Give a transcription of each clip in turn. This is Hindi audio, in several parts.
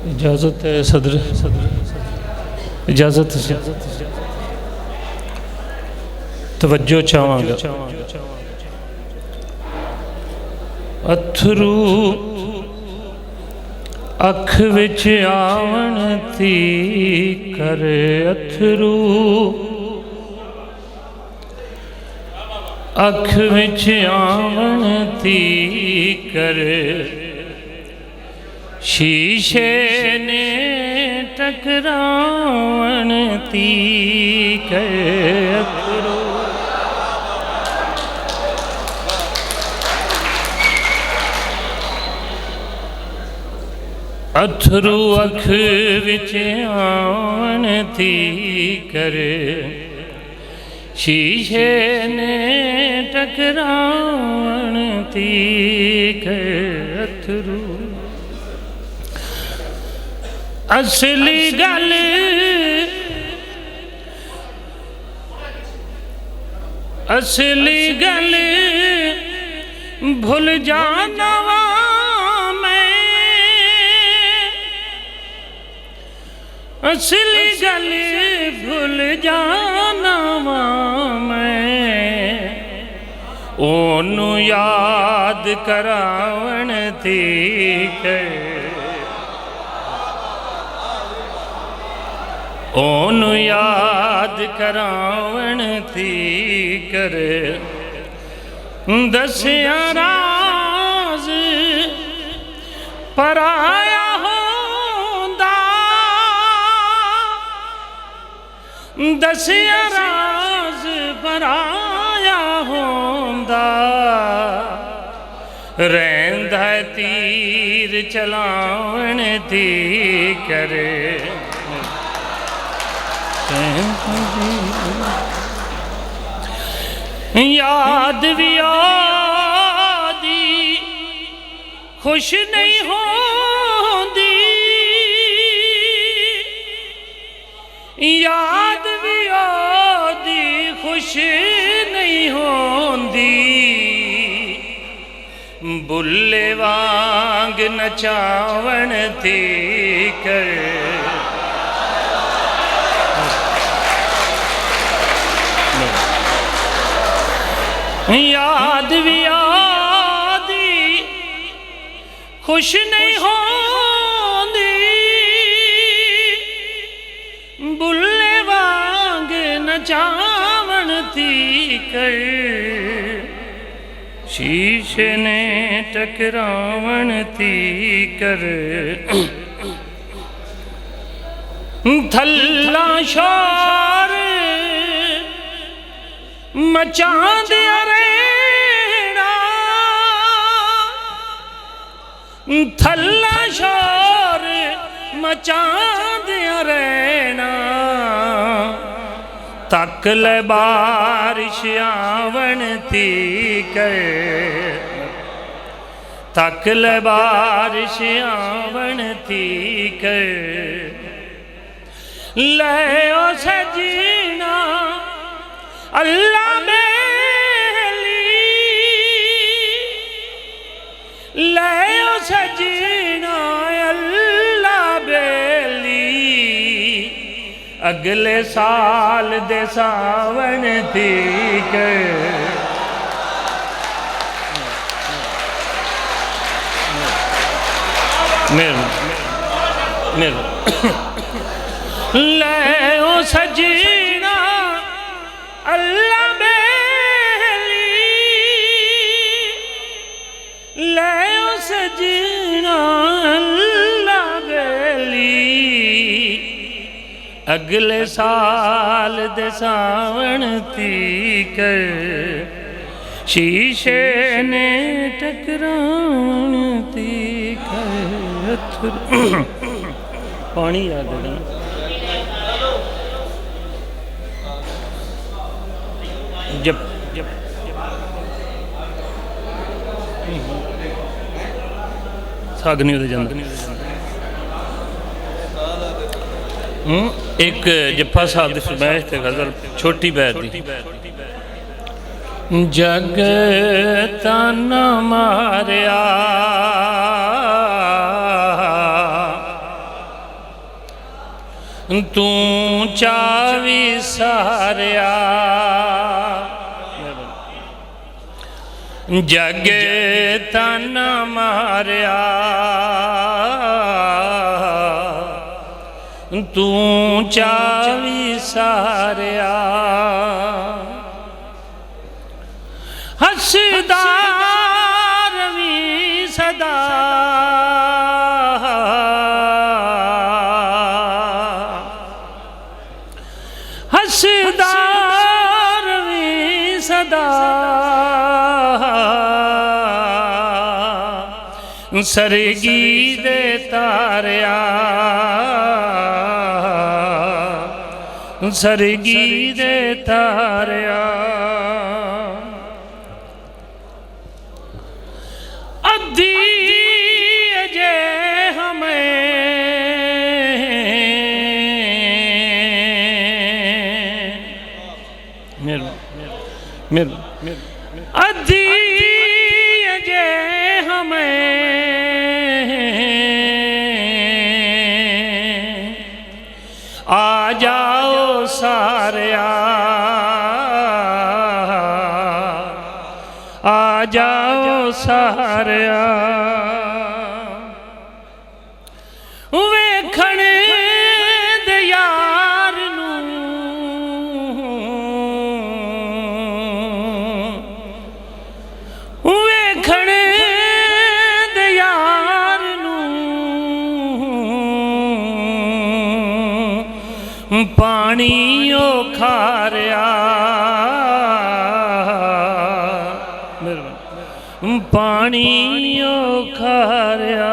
इजाज़त है सदर इजाज़त तवज्जो चाहांगा। अथरू अख विच आवन ती कर, अथरू अख विच आवन ती कर, शीशे ने टकरावन ती कर। अथरू अख विच आवन थी कर, शीशे ने टकरावन थी कर। अथरू असली गल असली गल भूल जाना असली गल भूल जाना मैं, ओनू याद करावन थी कर, ओनू याद करावन थी कर। दसिया राज पराया दसिया राज पराया होंदा, रैंदा तीर चलावन थी करे। याद भी आदी खुश नहीं होंदी, याद भी आदी खुश नहीं होंदी, बुल्ले वांग नचावन थी कर। याद भी आदी खुश नहीं होंदी, बुल्ले वांग नचावन थी कर, शीशे ने टकरावन थी कर। थल्ला शोर मचा दिया रेड़ा, थल्ला शोर मचा दिया रहना, तक ले बारिश आवन थी कर, तक ले बारिश आवन थी कर। ले ओ सजीना अल्लाह बेली, ले ओ सजीना अल्लाह बेली, अगले साल दे सावन थी कर। ले ओ सजीना अल्लाह बेली, ले ओ सजीना अल्लाह बेली, अगले साल दे सावन थी कर, शीशे ने टकरावन थी कर। पानी याद है जब साग नहीं होते जाते। एक जप्पा साहब की फरमाइश ते गज़ल छोटी बैत दी। जग ताना मारिया तू चावी सारिया जगे तन मारिया तू चावी सारिया हसदा रवी सदा हसदा रवी सदा सरगी दे तारिया सरगी दे तारिया अद्धी अजे हमें अद्धी अजे हमें आ जाओ सारिया आ जाओ सारिया वेखण दे यार नूं वेखण दे यार नूं पानी ओ खारिया पानी ओ खारिया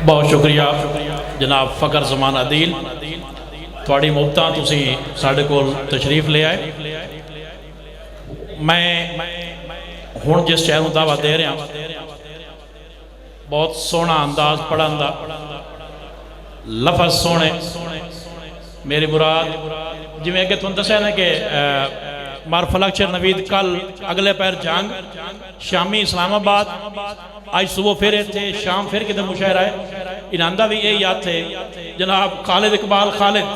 बहुत शुक्रिया जनाब फ़कर ज़मान अदील थोड़ी मुफ्तां तुसी साढ़े कोल तशरीफ़ ले आए। मैं हुण जिस शहर नूं दावा दे रहा बहुत सोहना अंदाज पढ़न दा लफज सोहने मेरी मुराद जिवें अगे तुहानूं दस्सिया ना कि मारफलक्चर नवीद कल अगले पैर जंग शामी इस्लामाबाद आज सुबह फिर इतने शाम फिर कितने मुशायरा है इनाम का भी यही याद थे जनाब खालिद इकबाल खालिद